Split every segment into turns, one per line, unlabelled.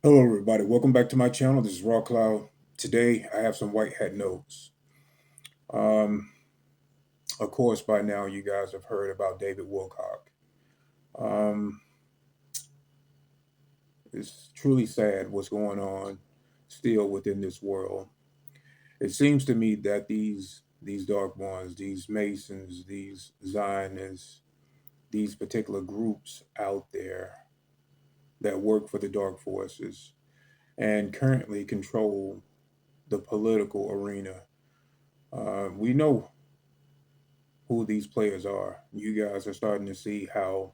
Hello, everybody. Welcome back to my channel. This is Raw Cloud. Today, I have some white hat notes. Um, of course, by now, you guys have heard about David Wilcock. Um, it's truly sad what's going on still within this world. It seems to me that these dark ones, these Masons, these Zionists, these particular groups out there that work for the dark forces and currently control the political arena. We know who these players are. You guys are starting to see how,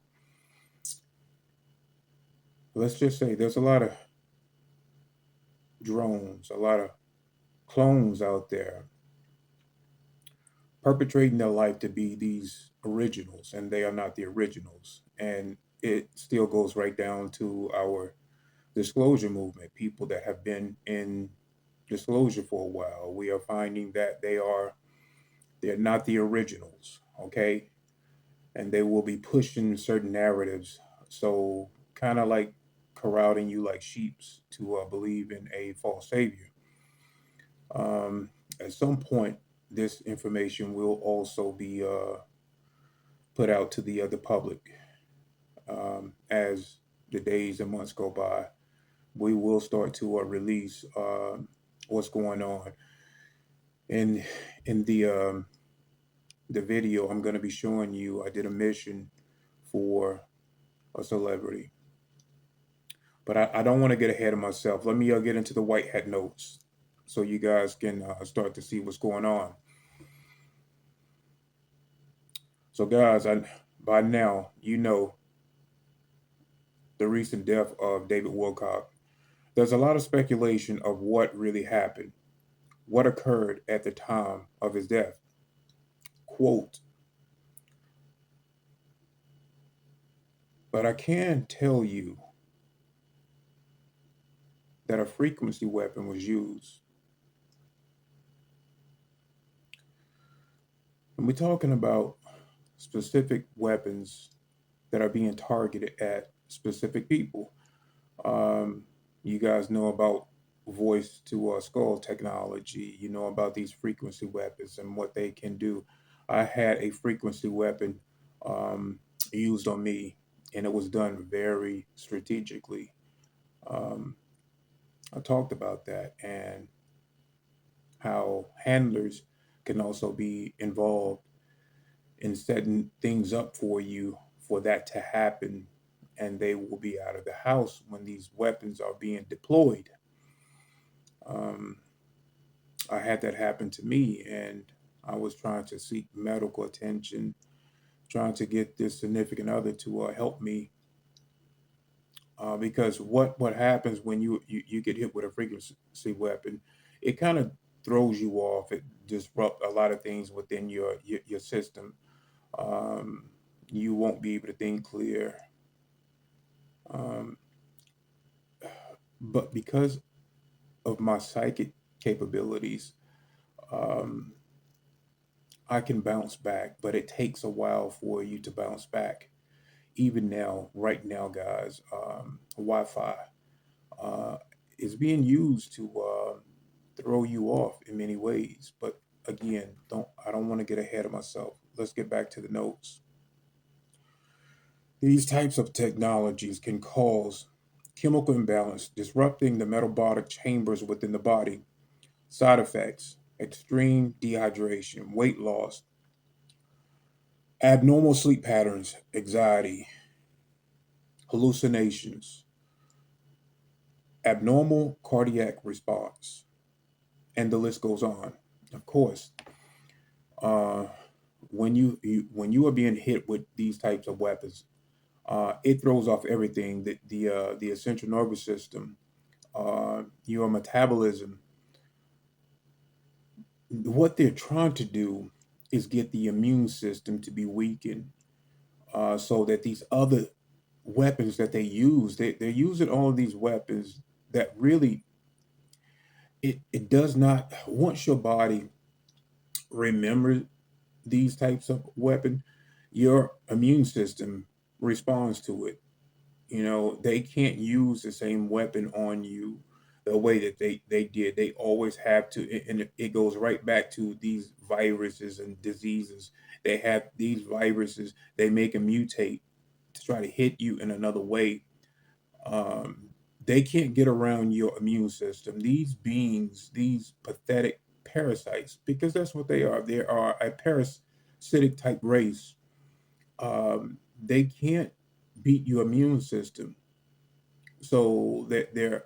let's just say, there's a lot of drones, a lot of clones out there perpetrating their life to be these originals, and they are not the originals. And it still goes right down to our disclosure movement, people that have been in disclosure for a while. We are finding that they're not the originals, okay? And they will be pushing certain narratives. So kind of like corralling you like sheeps to believe in a false savior. Um, at some point, this information will also be put out to the public as the days and months go by. We will start to release what's going on in the video. I'm going to be showing you. I did a mission for a celebrity. But I don't want to get ahead of myself. Let me get into the white hat notes so you guys can start to see what's going on. So, guys, by now, you know the recent death of David Wilcock. There's a lot of speculation of what really happened, what occurred at the time of his death. Quote, but I can tell you that a frequency weapon was used. And we're talking about specific weapons that are being targeted at specific people. Um, you guys know about voice to skull technology. You know about these frequency weapons and what they can do. I had a frequency weapon um, used on me, and it was done very strategically. Um, I talked about that and how handlers can also be involved in setting things up for you for that to happen, and they will be out of the house when these weapons are being deployed. Um, I had that happen to me, and I was trying to seek medical attention, trying to get this significant other to help me. Because what happens when you get hit with a frequency weapon, it kind of throws you off. It disrupts a lot of things within your system. Um, you won't be able to think clear. Um, but because of my psychic capabilities, um, I can bounce back, but it takes a while for you to bounce back. Even now, right now, guys, Wi-Fi uh, is being used to throw you off in many ways. But again, I don't want to get ahead of myself. Let's get back to the notes. These types of technologies can cause chemical imbalance, disrupting the metabolic chambers within the body. Side effects: extreme dehydration, weight loss, abnormal sleep patterns, anxiety, hallucinations, abnormal cardiac response, and the list goes on. Of course, uh, when you are being hit with these types of weapons, it throws off everything: the essential nervous system, your metabolism. What they're trying to do is get the immune system to be weakened, so that these other weapons that they use, they're using all of these weapons that really it does not, once your body remembers these types of weapon, your immune system responds to it. You know, they can't use the same weapon on you the way that they did. They always have to, and it goes right back to these viruses and diseases. They have these viruses, they make them mutate to try to hit you in another way. um, they can't get around your immune system. These beings, these pathetic parasites, because that's what they are. They are a parasitic type race. They can't beat your immune system, so that they're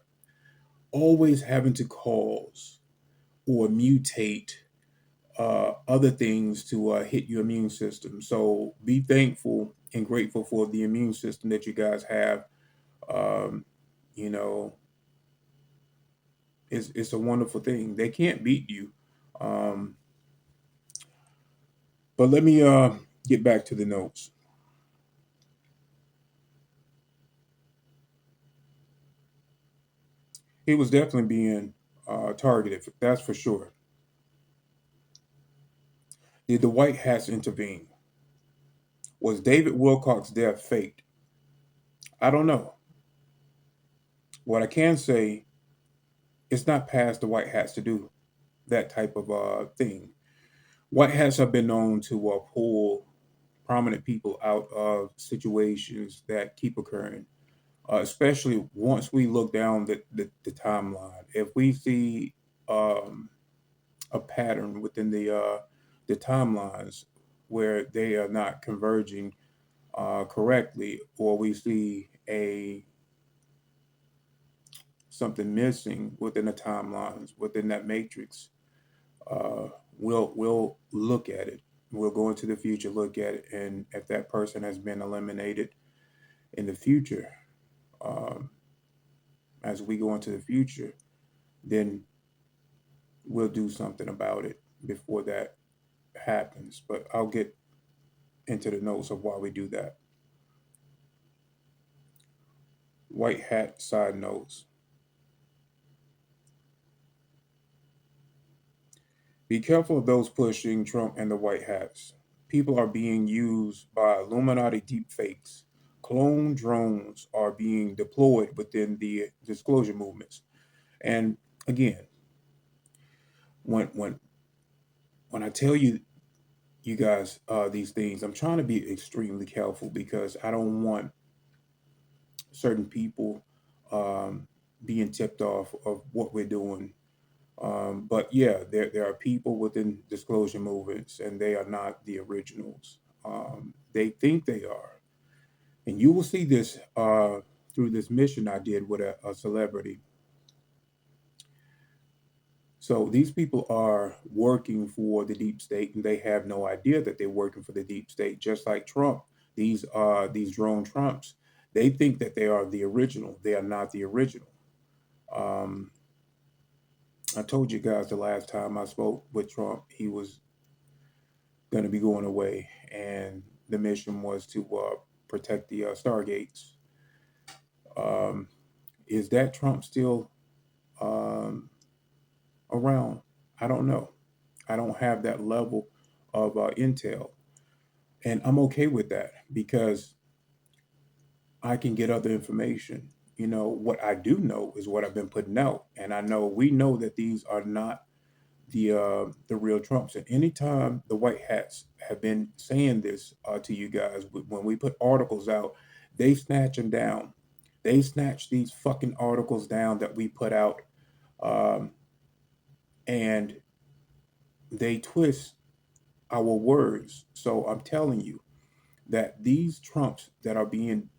always having to cause or mutate other things to hit your immune system. So be thankful and grateful for the immune system that you guys have. Um, you know, it's a wonderful thing. They can't beat you. Um, but let me get back to the notes. He was definitely being targeted. That's for sure. Did the White Hats intervene? Was David Wilcock's death faked? I don't know. What I can say, it's not past the White Hats to do that type of thing. White Hats have been known to pull prominent people out of situations that keep occurring, especially once we look down the timeline. If we see um, a pattern within the timelines where they are not converging correctly, or we see a something missing within the timelines within that matrix, uh, we'll look at it. We'll go into the future, look at it, and if that person has been eliminated in the future, um, as we go into the future, then we'll do something about it before that happens. But I'll get into the notes of why we do that. White hat side notes. Be careful of those pushing Trump and the white hats. People are being used by Illuminati deepfakes. Clone drones are being deployed within the disclosure movements. And again, when when when I tell you you guys these things, I'm trying to be extremely careful because I don't want certain people um, being tipped off of what we're doing. But yeah, there are people within disclosure movements, and they are not the originals. They think they are, and you will see this through this mission I did with a celebrity. So these people are working for the deep state, and they have no idea that they're working for the deep state. Just like Trump, these drone Trumps, they think that they are the original. They are not the original. Um, I told you guys the last time I spoke with Trump, he was going to be going away, and the mission was to protect the Stargates. Um, is that Trump still um, around? I don't know. I don't have that level of intel, and I'm okay with that because I can get other information. You know what I do know is what I've been putting out, and I know we know that these are not the real Trumps. And anytime the white hats have been saying this to you guys, when we put articles out, they snatch them down. They snatch these fucking articles down that we put out, um, and they twist our words. So I'm telling you that these Trumps that are being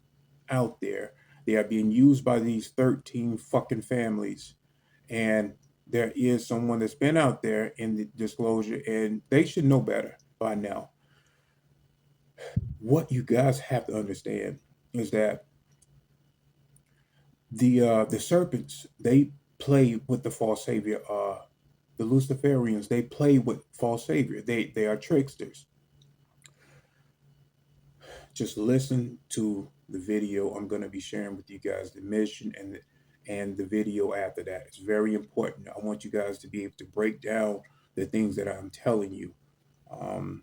out there, they are being used by these 13 fucking families, and there is someone that's been out there in the disclosure, and they should know better by now. What you guys have to understand is that the serpents, they play with the false savior. The Luciferians, they play with false savior. They are tricksters. Just listen to the video I'm going to be sharing with you guys, the mission and the video after that. It's very important. I want you guys to be able to break down the things that I'm telling you. Um,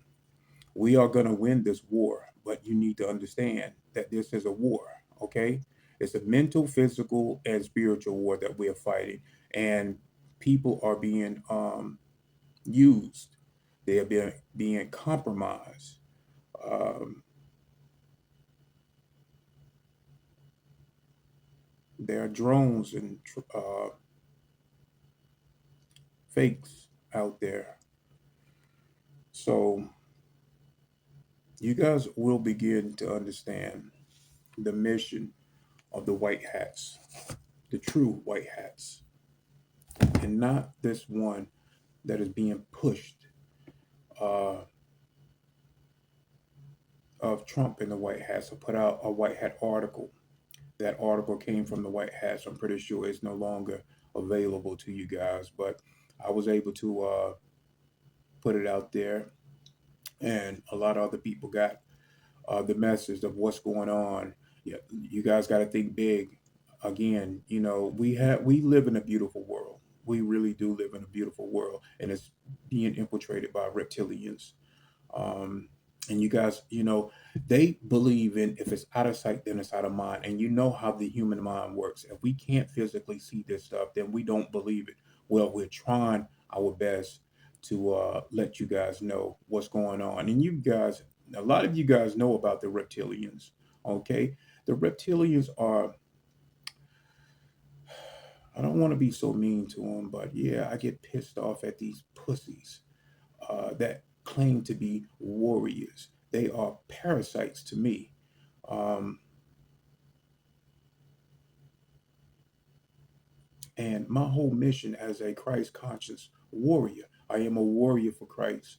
we are going to win this war, but you need to understand that this is a war, okay? It's a mental, physical, and spiritual war that we're fighting, and people are being used. They are being compromised. Um, there are drones and fakes out there. So you guys will begin to understand the mission of the white hats, the true white hats, and not this one that is being pushed uh, of Trump and the white hats. I put out a white hat article. That article came from the white hats. I'm pretty sure it's no longer available to you guys, but I was able to put it out there, and a lot of other people got the message of what's going on. Yeah, you guys got to think big. Again, we live in a beautiful world. We really do live in a beautiful world, and it's being infiltrated by reptilians. Um, and you guys, they believe in if it's out of sight, then it's out of mind. And you know how the human mind works. If we can't physically see this stuff, then we don't believe it. Well, we're trying our best to let you guys know what's going on. And you guys, a lot of you guys know about the reptilians. Okay, the reptilians are. I don't want to be so mean to them, but yeah, I get pissed off at these pussies that claim to be warriors. They are parasites to me. Um, and my whole mission as a Christ conscious warrior, I am a warrior for Christ.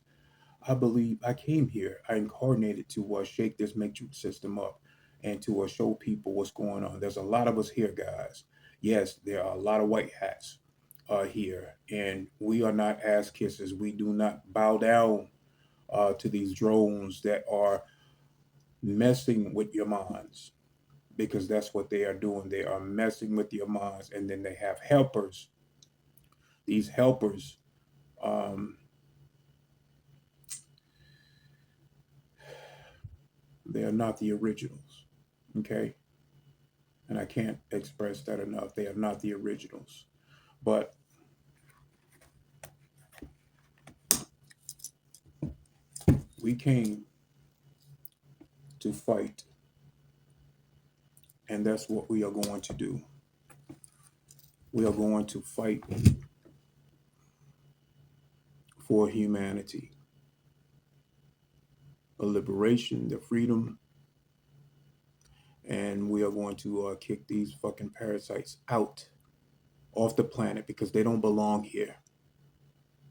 I believe I came here, I incarnated to shake this matrix system up and to show people what's going on. There's a lot of us here, guys. Yes, there are a lot of white hats here, and we are not ass kissers. We do not bow down to these drones that are messing with your minds, because that's what they are doing. They are messing with your minds, and then they have helpers. These helpers, um, they are not the originals. Okay, and I can't express that enough. They are not the originals, but we came to fight, and that's what we are going to do. We are going to fight for humanity, a liberation, the freedom, and we are going to kick these fucking parasites out off the planet because they don't belong here.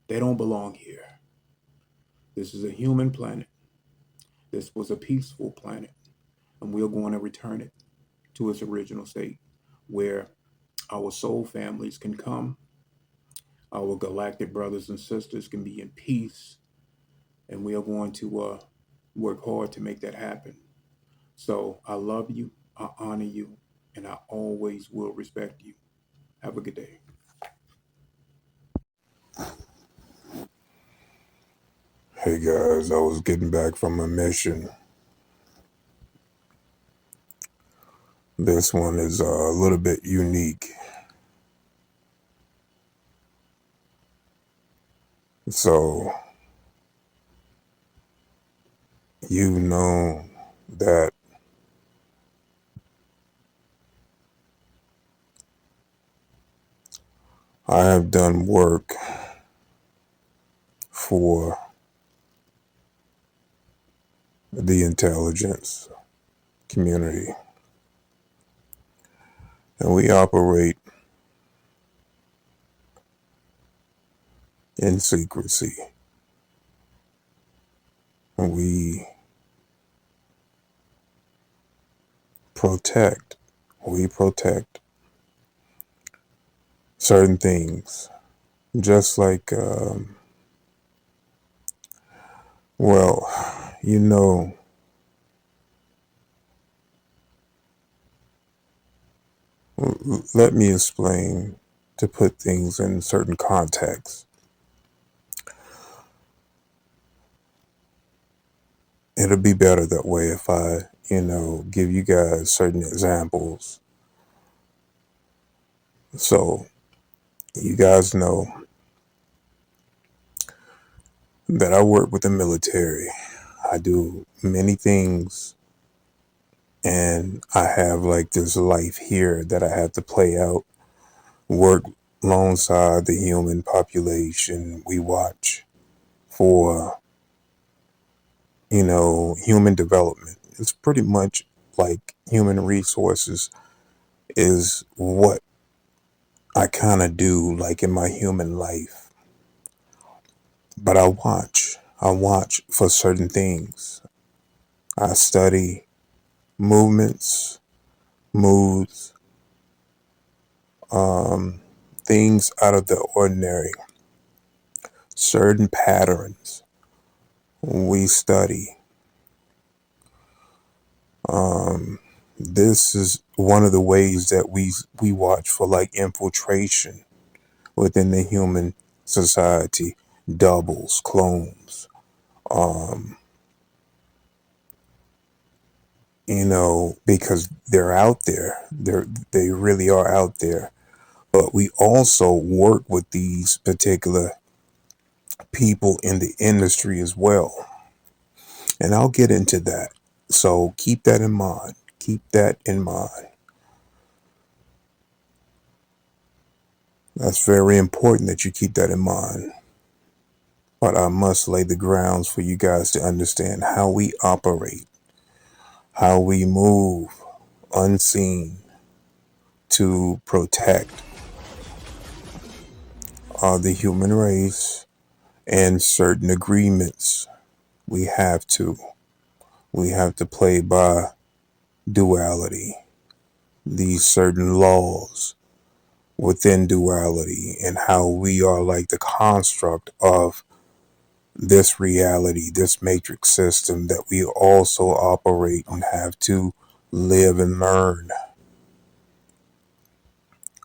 They don't belong here. This is a human planet. This was a peaceful planet, and we are going to return it to its original state where our soul families can come, our galactic brothers and sisters can be in peace, and we are going to work hard to make that happen. So I love you, I honor you, and I always will respect you. Have a good day. Hey guys, I was getting back from a mission. This one is a little bit unique. So, you know that I have done work for the intelligence community, and we operate in secrecy. And protect, we protect certain things, just like, well, you know, let me explain to put things in certain context. It'll be better that way if I, give you guys certain examples So you guys know that I work with the military. I do many things, and I have like this life here that I have to play out, work alongside the human population. We watch for, human development. It's pretty much like human resources is what I kind of do like in my human life. But I watch for certain things. I study movements, moods, things out of the ordinary, certain patterns we study. This is one of the ways that we watch for like infiltration within the human society, doubles, clones, because they're out there. They really are out there. But we also work with these particular people in the industry as well. And I'll get into that. So keep that in mind. Keep that in mind. That's very important that you keep that in mind. But I must lay the grounds for you guys to understand how we operate, how we move unseen to protect the human race and certain agreements. We have to. We have to play by duality, these certain laws within duality, and how we are like the construct of this reality, this matrix system that we also operate and have to live and learn.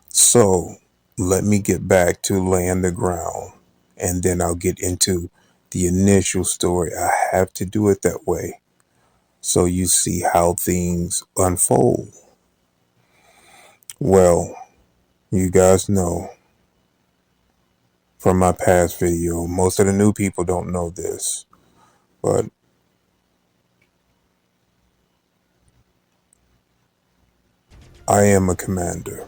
So let me get back to laying the ground, and then I'll get into the initial story. I have to do it that way so you see how things unfold. Well, you guys know from my past video, most of the new people don't know this, but I am a commander.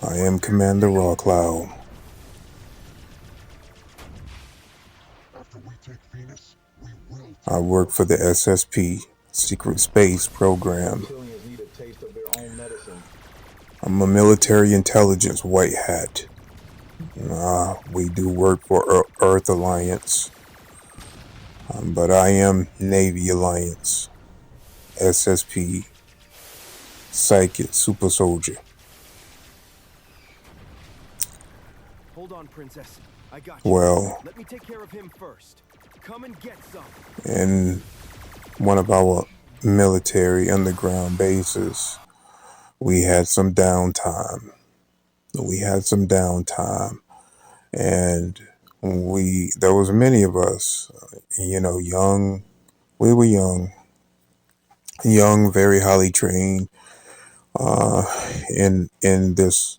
I am Commander Rawcloud. I work for the SSP, Secret Space Program. I'm a military intelligence white hat. We do work for Earth Alliance, but I am Navy Alliance, SSP, Psychic Super Soldier.
Hold on, Princess. I got you.
Well,
Let me take care of him first. Come and get some.
in one of our military underground bases, we had some downtime. We had some downtime, and there was many of us, young. We were young, very highly trained, uh, in this.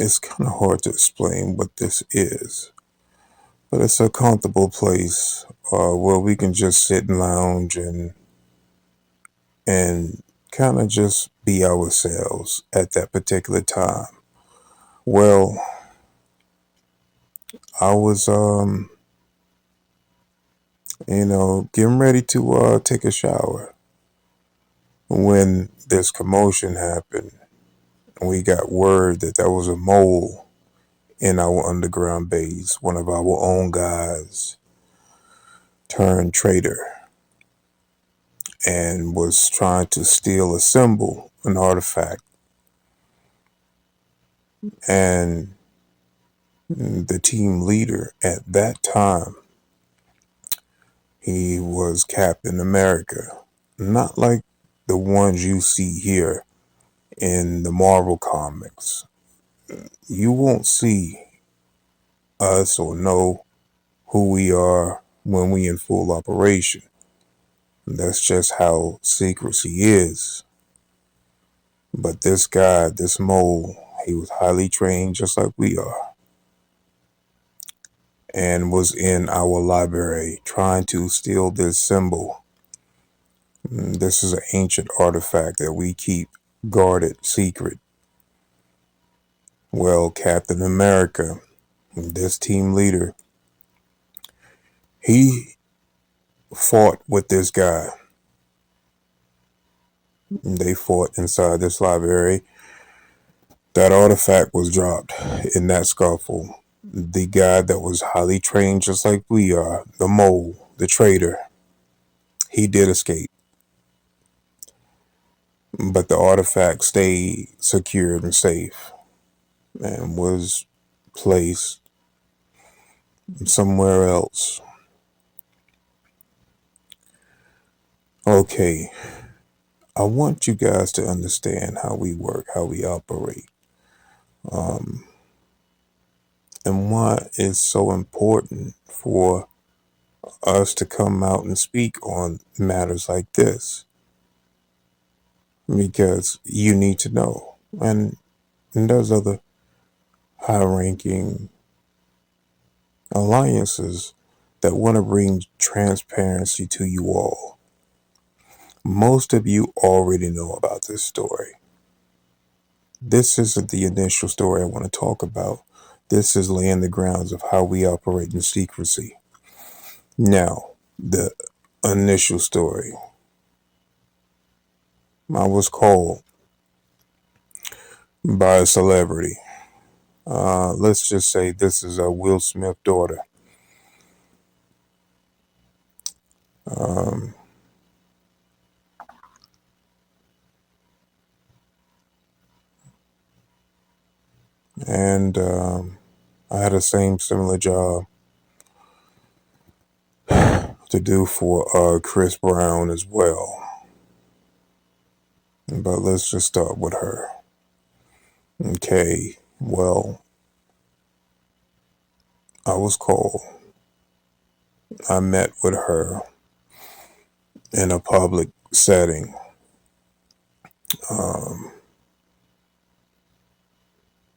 It's kind of hard to explain what this is, but it's a comfortable place where we can just sit and lounge and kind of just be ourselves at that particular time. Well, I was getting ready to take a shower when this commotion happened. We got word that there was a mole in our underground base. One of our own guys turned traitor and was trying to steal a symbol, an artifact. And the team leader at that time, he was Captain America. Not like the ones you see here in the Marvel comics. You won't see us or know who we are when we in full operation.
That's just how secrecy is. But this guy, this mole, he was highly trained just like we are, and was in our library trying to steal this symbol. This is an ancient artifact that we keep guarded secret. Well, Captain America, this team leader, he fought with this guy. They fought inside this library. That artifact was dropped in that scuffle. The guy that was highly trained, just like we are, the mole, the traitor, he did escape. But the artifact stayed secured and safe and was placed somewhere else. Okay, I want you guys to understand how we work, how we operate, and why it's so important for us to come out and speak on matters like this. Because you need to know. And there's other high ranking alliances that want to bring transparency to you all. Most of you already know about this story. This isn't the initial story I want to talk about. This is laying the grounds of how we operate in secrecy. Now, the initial story. I was called by a celebrity. Let's just say this is a Will Smith daughter. Um, and I had the same similar job to do for Chris Brown as well. But let's just start with her. Okay, well, I was called. I met with her in a public setting. Um,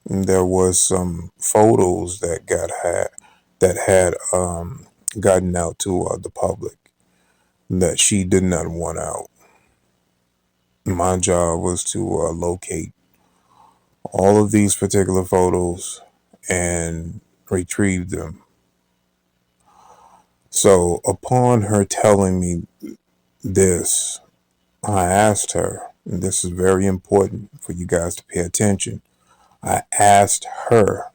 there was some photos that had gotten out to the public that she did not want out. My job was to locate all of these particular photos and retrieve them. So, upon her telling me this, I asked her, and this is very important for you guys to pay attention. I asked her,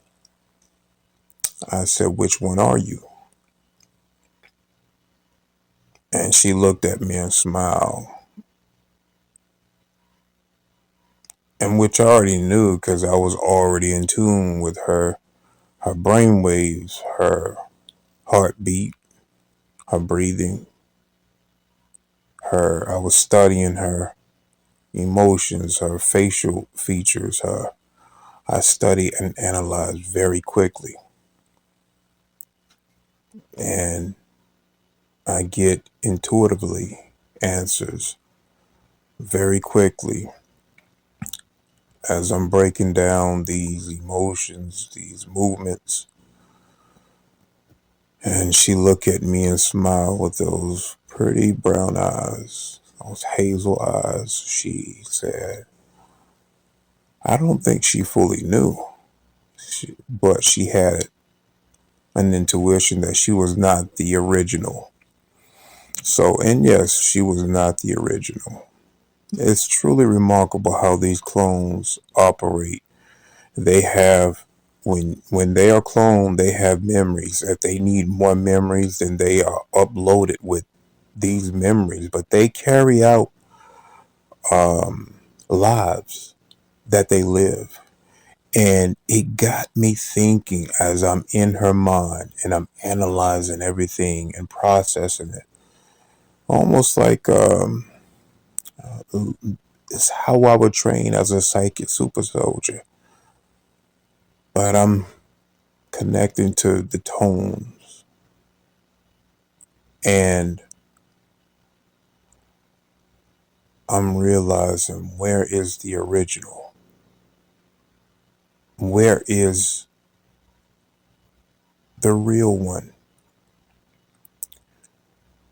I said, which one are you? And she looked at me and smiled, and which I already knew because I was already in tune with her brain waves, her heartbeat, her breathing, I was studying her emotions, her facial features, I study and analyze very quickly. And I get intuitively answers very quickly as I'm breaking down these emotions, these movements. And she looked at me and smiled with those pretty brown eyes, those hazel eyes. She said, I don't think she fully knew, but she had an intuition that she was not the original. So, and yes, she was not the original. It's truly remarkable how these clones operate. They have when they are cloned, they have memories. If they need more memories, then they are uploaded with these memories. But they carry out lives that they live. And it got me thinking as I'm in her mind and I'm analyzing everything and processing it. Almost like it's how I would train as a psychic super soldier. But I'm connecting to the tones and I'm realizing, where is the original? Where is the real one?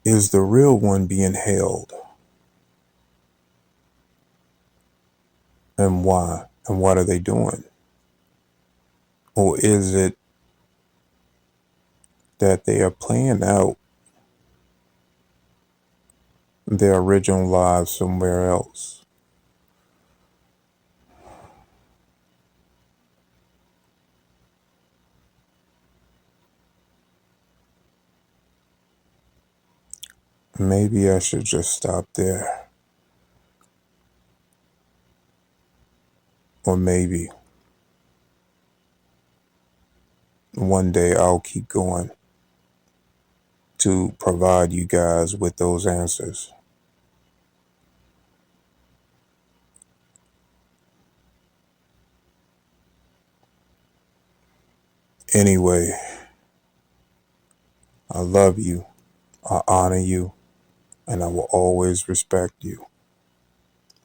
Is the real one being held? And why? And what are they doing? Or is it that they are playing out their original lives somewhere else? Maybe I should just stop there. Or maybe one day I'll keep going to provide you guys with those answers. Anyway, I love you, I honor you, and I will always respect you.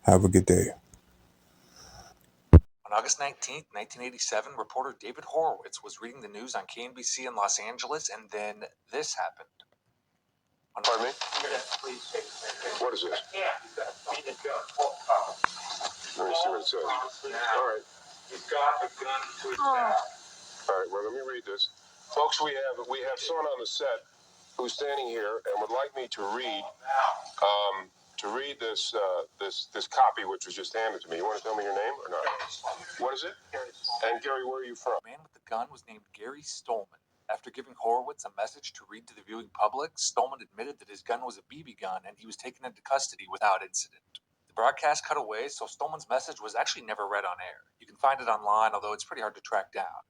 Have a good day.
On August 19th, 1987, reporter David Horowitz was reading the news on KNBC in Los Angeles, and then this happened.
Pardon me? What is this? Let me see what it says. All right. He's got a gun to his back. All right, well, let me read this. Folks, we have someone on the set who's standing here and would like me to read this copy which was just handed to me. You want to tell me your name or not? What is it? And Gary, where are you from?
The man with the gun was named Gary Stolman. After giving Horowitz a message to read to the viewing public, Stolman admitted that his gun was a BB gun and he was taken into custody without incident. The broadcast cut away, so Stolman's message was actually never read on air. You can find it online, although it's pretty hard to track down.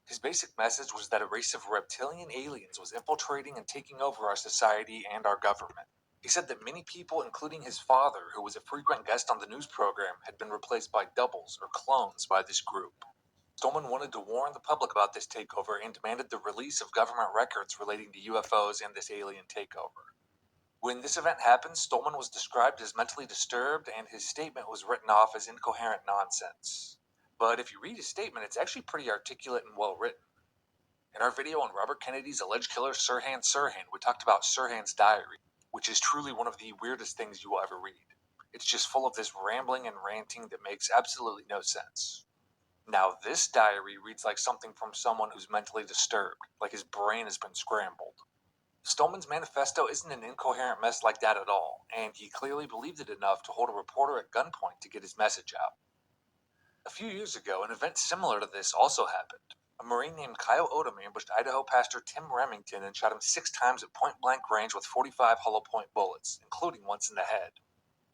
His basic message was that a race of reptilian aliens was infiltrating and taking over our society and our government. He said that many people, including his father, who was a frequent guest on the news program, had been replaced by doubles or clones by this group. Stolman wanted to warn the public about this takeover and demanded the release of government records relating to UFOs and this alien takeover. When this event happened, Stolman was described as mentally disturbed, and his statement was written off as incoherent nonsense. But if you read his statement, it's actually pretty articulate and well written. In our video on Robert Kennedy's alleged killer Sirhan Sirhan, we talked about Sirhan's diary, which is truly one of the weirdest things you will ever read. It's just full of this rambling and ranting that makes absolutely no sense. Now, this diary reads like something from someone who's mentally disturbed, like his brain has been scrambled. Stolman's manifesto isn't an incoherent mess like that at all, and he clearly believed it enough to hold a reporter at gunpoint to get his message out. A few years ago, an event similar to this also happened. A Marine named Kyle Odom ambushed Idaho pastor Tim Remington and shot him 6 times at point-blank range with 45 hollow-point bullets, including once in the head.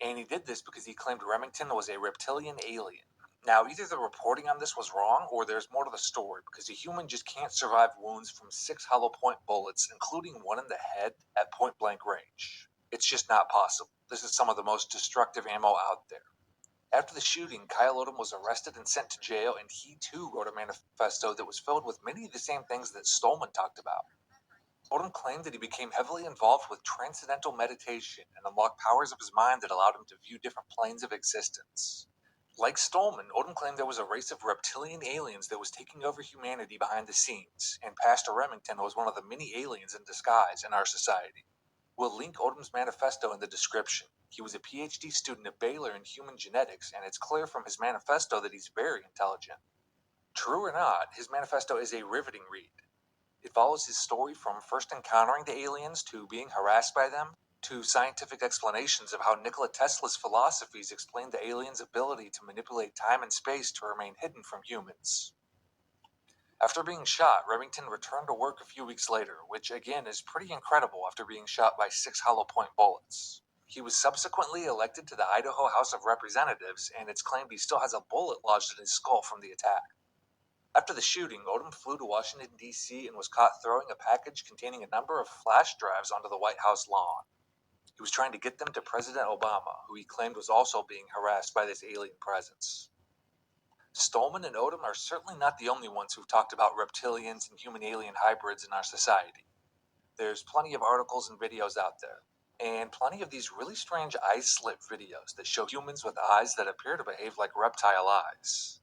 And he did this because he claimed Remington was a reptilian alien. Now, either the reporting on this was wrong, or there's more to the story, because a human just can't survive wounds from 6 hollow-point bullets, including one in the head, at point-blank range. It's just not possible. This is some of the most destructive ammo out there. After the shooting, Kyle Odom was arrested and sent to jail, and he too wrote a manifesto that was filled with many of the same things that Stolman talked about. Odom claimed that he became heavily involved with transcendental meditation and unlocked powers of his mind that allowed him to view different planes of existence. Like Stolman, Odom claimed there was a race of reptilian aliens that was taking over humanity behind the scenes, and Pastor Remington was one of the many aliens in disguise in our society. We'll link Odom's manifesto in the description. He was a PhD student at Baylor in human genetics, and it's clear from his manifesto that he's very intelligent. True or not, his manifesto is a riveting read. It follows his story from first encountering the aliens to being harassed by them, to scientific explanations of how Nikola Tesla's philosophies explain the aliens' ability to manipulate time and space to remain hidden from humans. After being shot, Remington returned to work a few weeks later, which again is pretty incredible after being shot by 6 hollow-point bullets. He was subsequently elected to the Idaho House of Representatives, and it's claimed he still has a bullet lodged in his skull from the attack. After the shooting, Odom flew to Washington, D.C. and was caught throwing a package containing a number of flash drives onto the White House lawn. He was trying to get them to President Obama, who he claimed was also being harassed by this alien presence. Stolman and Odom are certainly not the only ones who've talked about reptilians and human-alien hybrids in our society. There's plenty of articles and videos out there. and plenty of these really strange eye slit videos that show humans with eyes that appear to behave like reptile eyes.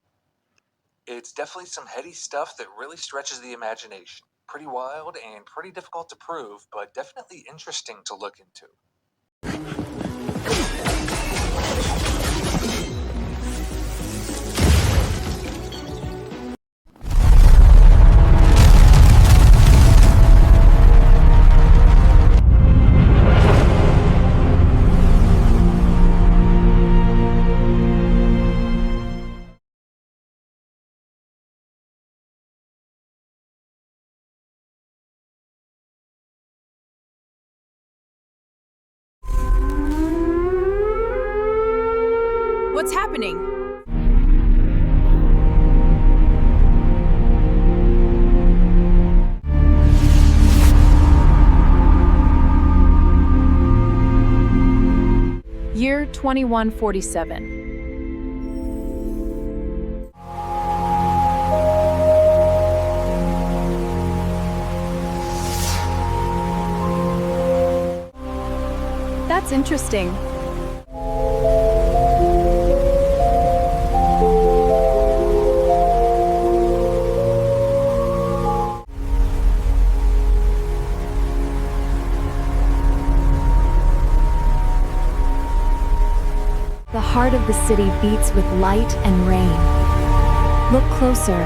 It's definitely some heady stuff that really stretches the imagination. Pretty wild and pretty difficult to prove, but definitely interesting to look into.
What's happening? Year 2147. That's interesting. The heart of the city beats with light and rain. Look closer,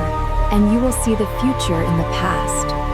and you will see the future in the past.